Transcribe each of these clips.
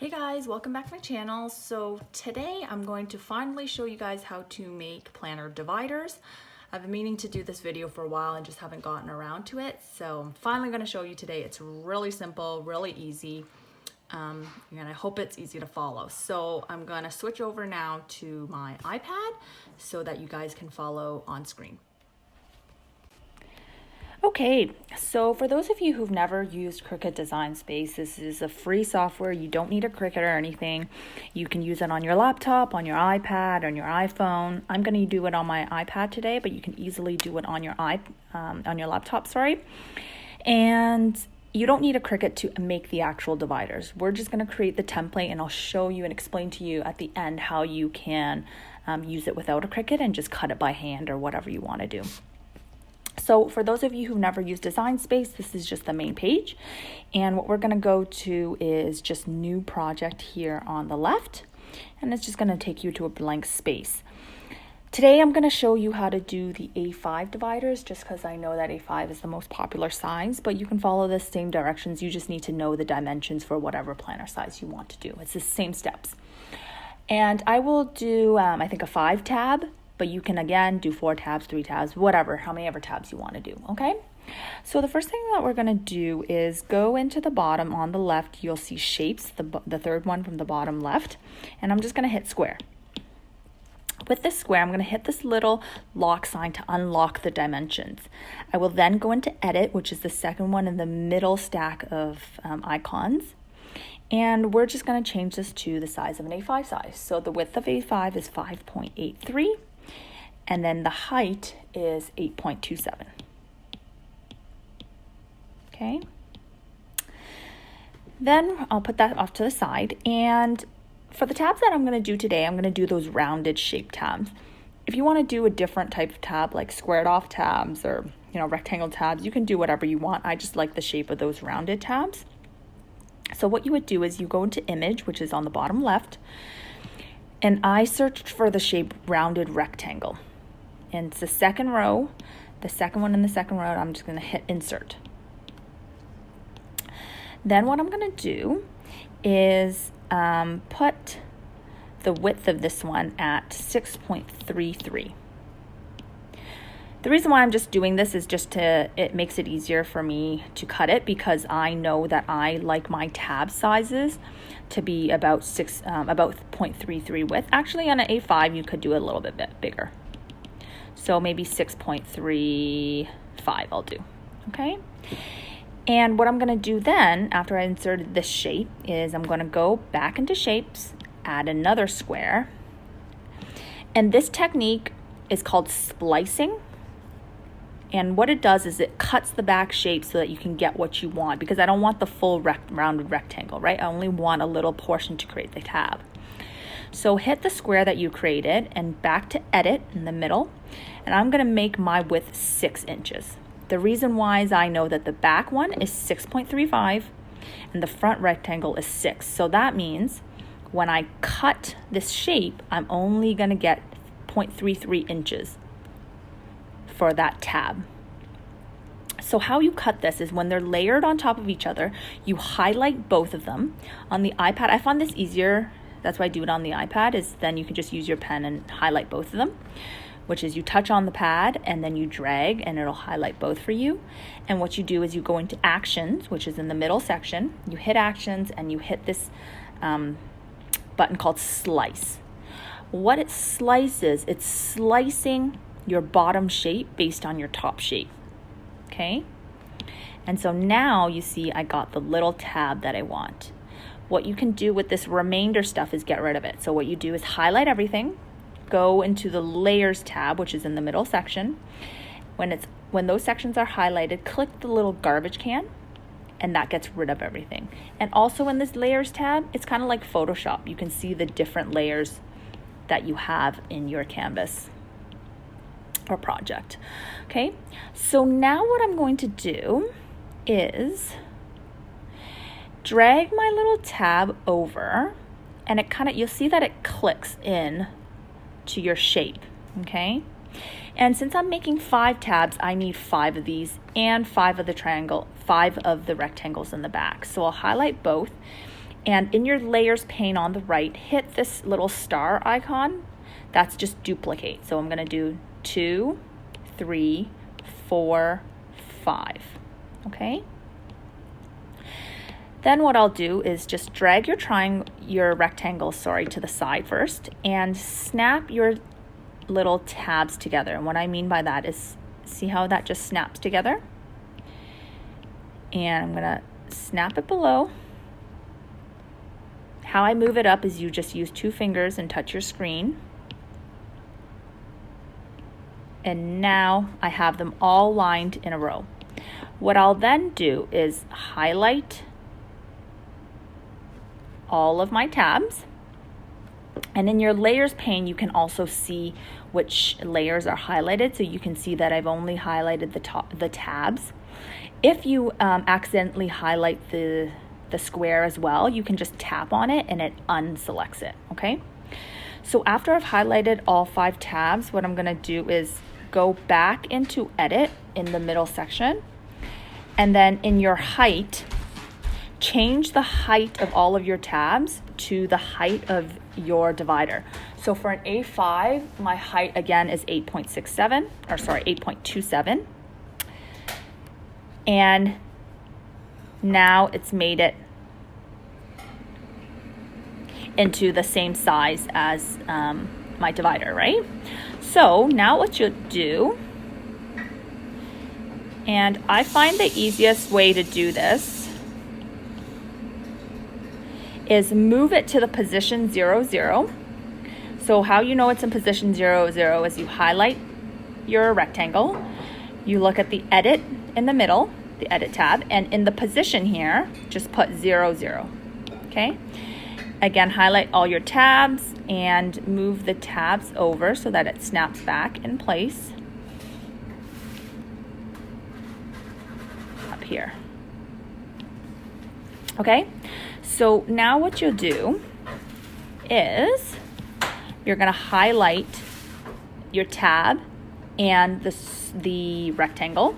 Hey guys, welcome back to my channel. So today I'm going to finally show you guys how to make planner dividers. I've been meaning to do this video for a while and just haven't gotten around to it. So I'm finally going to show you today. It's really simple, really easy, and I hope it's easy to follow. So I'm going to switch over now to my iPad so that you guys can follow on screen. Okay, so for those of you who've never used Cricut Design Space, this is a free software. You don't need a Cricut or anything. You can use it on your laptop, on your iPad, on your iPhone. I'm going to do it on my iPad today, but you can easily do it on your laptop, And you don't need a Cricut to make the actual dividers. We're just going to create the template, and I'll show you and explain to you at the end how you can use it without a Cricut and just cut it by hand or whatever you want to do. So for those of you who've never used Design Space, this is just the main page. And what we're going to go to is just new project here on the left. And it's just going to take you to a blank space. Today I'm going to show you how to do the A5 dividers, just because I know that A5 is the most popular size, but you can follow the same directions. You just need to know the dimensions for whatever planner size you want to do. It's the same steps. And I will do, I think, a 5 tab. But you can, again, do 4 tabs, 3 tabs, whatever, how many ever tabs you want to do, okay? So the first thing that we're going to do is go into the bottom on the left. You'll see shapes, the third one from the bottom left. And I'm just going to hit square. With this square, I'm going to hit this little lock sign to unlock the dimensions. I will then go into edit, which is the second one in the middle stack of icons. And we're just going to change this to the size of an A5 size. So the width of A5 is 5.83. And then the height is 8.27. Okay. Then I'll put that off to the side. And for the tabs that I'm going to do today, I'm going to do those rounded shape tabs. If you want to do a different type of tab, like squared off tabs or, rectangle tabs, you can do whatever you want. I just like the shape of those rounded tabs. So what you would do is you go into image, which is on the bottom left, and I searched for the shape rounded rectangle. And it's the second row, the second one in the second row. I'm just going to hit insert. Then what I'm going to do is put the width of this one at 6.33. The reason why I'm just doing this is it makes it easier for me to cut it, because I know that I like my tab sizes to be about 0.33 width. Actually, on an A5, you could do it a little bit bigger. So maybe 6.35 I'll do, okay? And what I'm gonna do then, after I inserted this shape, is I'm gonna go back into shapes, add another square. And this technique is called splicing. And what it does is it cuts the back shape so that you can get what you want, because I don't want the full rounded rectangle, right? I only want a little portion to create the tab. So hit the square that you created and back to edit in the middle. And I'm going to make my width 6 inches. The reason why is I know that the back one is 6.35 and the front rectangle is 6. So that means when I cut this shape, I'm only going to get 0.33 inches for that tab. So how you cut this is when they're layered on top of each other, you highlight both of them. On the iPad, I found this easier. That's why I do it on the iPad, is then you can just use your pen and highlight both of them, which is you touch on the pad and then you drag and it'll highlight both for you. And what you do is you go into actions, which is in the middle section. You hit actions and you hit this button called slice. What it slices, it's slicing your bottom shape based on your top shape, okay? And so now you see I got the little tab that I want. What you can do with this remainder stuff is get rid of it. So what you do is highlight everything, go into the layers tab, which is in the middle section. When those sections are highlighted, click the little garbage can, and that gets rid of everything. And also in this layers tab, it's kind of like Photoshop. You can see the different layers that you have in your canvas or project. Okay, so now what I'm going to do is drag my little tab over, and you'll see that it clicks in to your shape, okay? And since I'm making 5 tabs, I need 5 of these and 5 of the rectangles in the back. So I'll highlight both, And in your layers pane on the right, hit this little star icon. That's just duplicate. So I'm going to do 2, 3, 4, 5. Okay? Then what I'll do is just drag your rectangle, to the side first, and snap your little tabs together. And what I mean by that is, see how that just snaps together? And I'm gonna snap it below. How I move it up is you just use 2 fingers and touch your screen. And now I have them all lined in a row. What I'll then do is highlight all of my tabs. And in your layers pane, you can also see which layers are highlighted. So you can see that I've only highlighted the tabs. If you accidentally highlight the square as well, you can just tap on it and it unselects it, okay? So after I've highlighted all 5 tabs, what I'm gonna do is go back into edit in the middle section, and then in your height, change the height of all of your tabs to the height of your divider. So for an A5, my height again is 8.27. And now it's made it into the same size as my divider, right? So now what you'll do, and I find the easiest way to do this is move it to the position 0, 0. So how you know it's in position 0, 0 is you highlight your rectangle, you look at the edit in the middle, the edit tab, and in the position here, just put 0, 0, okay? Again, highlight all your tabs and move the tabs over so that it snaps back in place up here. Okay, so now what you'll do is you're going to highlight your tab and the rectangle.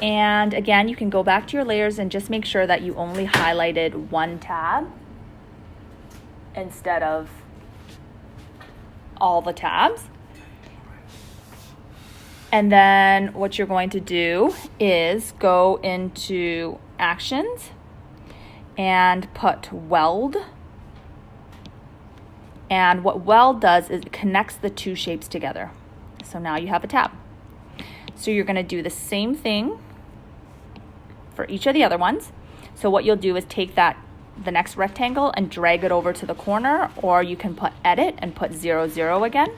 And again, you can go back to your layers and just make sure that you only highlighted 1 tab instead of all the tabs. And then what you're going to do is go into actions and put weld. And what weld does is it connects the 2 shapes together. So now you have a tab. So you're going to do the same thing for each of the other ones. So what you'll do is take the next rectangle and drag it over to the corner, or you can put edit and put 0, 0 again.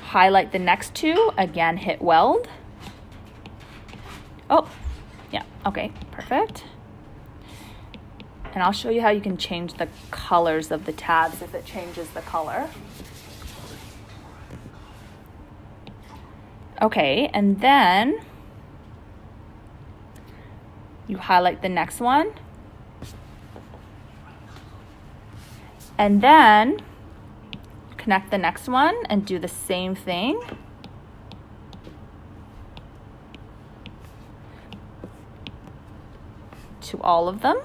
Highlight the next 2, again hit weld. Oh, yeah, okay, perfect. And I'll show you how you can change the colors of the tabs if it changes the color. Okay, and then you highlight the next one. And then connect the next one and do the same thing. To all of them.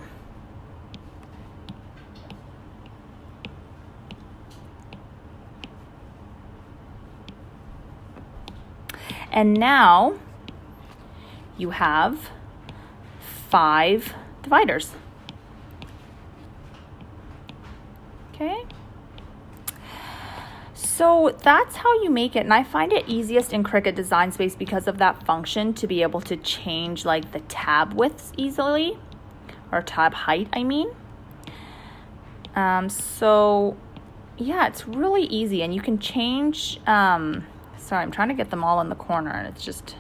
And now you have 5 dividers. Okay. So that's how you make it. And I find it easiest in Cricut Design Space because of that function to be able to change like the tab widths easily, or tab height, I mean. So yeah, it's really easy, and you can change, sorry, I'm trying to get them all in the corner and it's just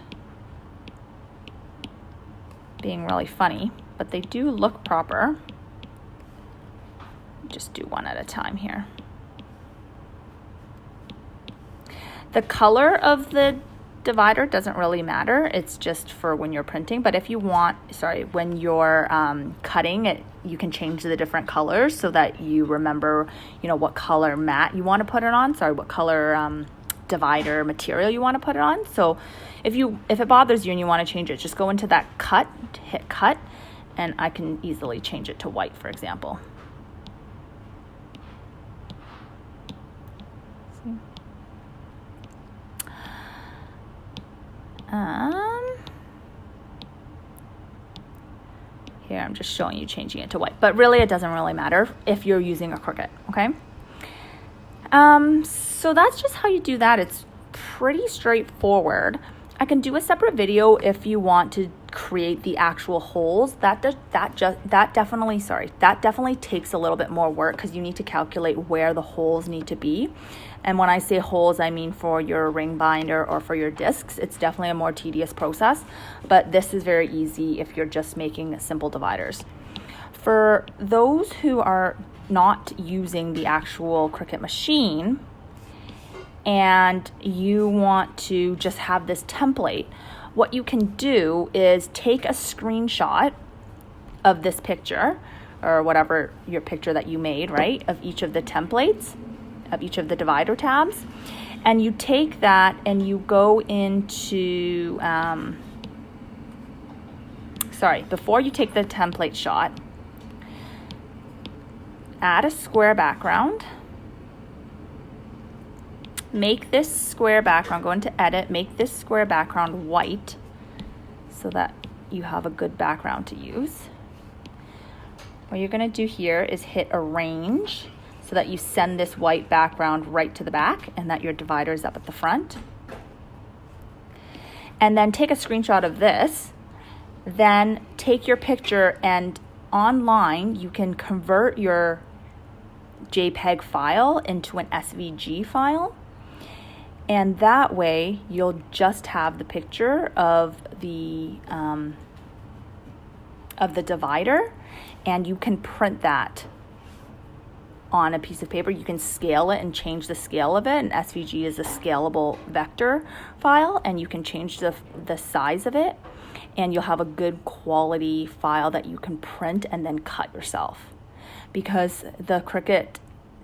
being really funny, but they do look proper. Just do one at a time here. The color of the divider doesn't really matter. It's just for when you're printing, but if you want, when you're cutting it, you can change the different colors so that you remember, what color mat you want to put it on. What color divider material you want to put it on. So if it bothers you and you want to change it, just go into that hit cut, and I can easily change it to white, for example. Here I'm just showing you changing it to white, but really it doesn't really matter if you're using a Cricut, okay? So that's just how you do that. It's pretty straightforward. I can do a separate video if you want to create the actual holes. That definitely takes a little bit more work because you need to calculate where the holes need to be. And when I say holes, I mean for your ring binder or for your discs. It's definitely a more tedious process, but this is very easy if you're just making simple dividers. For those who are not using the actual Cricut machine and you want to just have this template, what you can do is take a screenshot of this picture or whatever your picture that you made, right, of each of the templates, of each of the divider tabs, and you take that and you go into, before you take the template shot, add a square background, make this square background, go into edit, make this square background white so that you have a good background to use. What you're going to do here is hit arrange so that you send this white background right to the back and that your divider is up at the front. And then take a screenshot of this, then take your picture, and online you can convert your JPEG file into an SVG file, and that way you'll just have the picture of the divider, and you can print that on a piece of paper. You can scale it and change the scale of it, and SVG is a scalable vector file, and you can change the size of it, and you'll have a good quality file that you can print and then cut yourself. Because the Cricut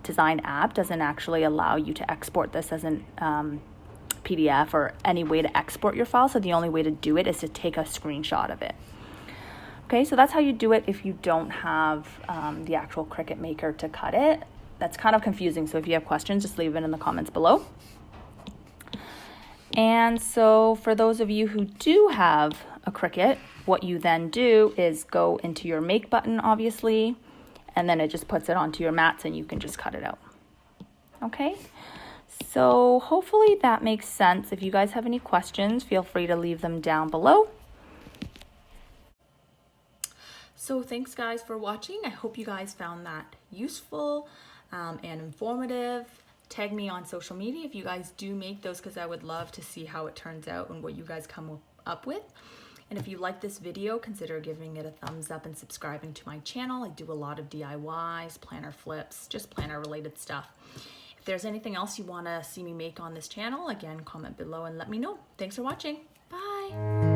Design app doesn't actually allow you to export this as an PDF or any way to export your file, so the only way to do it is to take a screenshot of it. Okay, so that's how you do it if you don't have the actual Cricut Maker to cut it. That's kind of confusing, so if you have questions, just leave it in the comments below. And so for those of you who do have a Cricut, what you then do is go into your Make button, obviously, and then it just puts it onto your mats and you can just cut it out. Okay, so hopefully that makes sense. If you guys have any questions, feel free to leave them down below. So thanks guys for watching. I hope you guys found that useful and informative. Tag me on social media if you guys do make those, because I would love to see how it turns out and what you guys come up with. And if you like this video, consider giving it a thumbs up and subscribing to my channel. I do a lot of DIYs, planner flips, just planner related stuff. If there's anything else you want to see me make on this channel, again, comment below and let me know. Thanks for watching. Bye.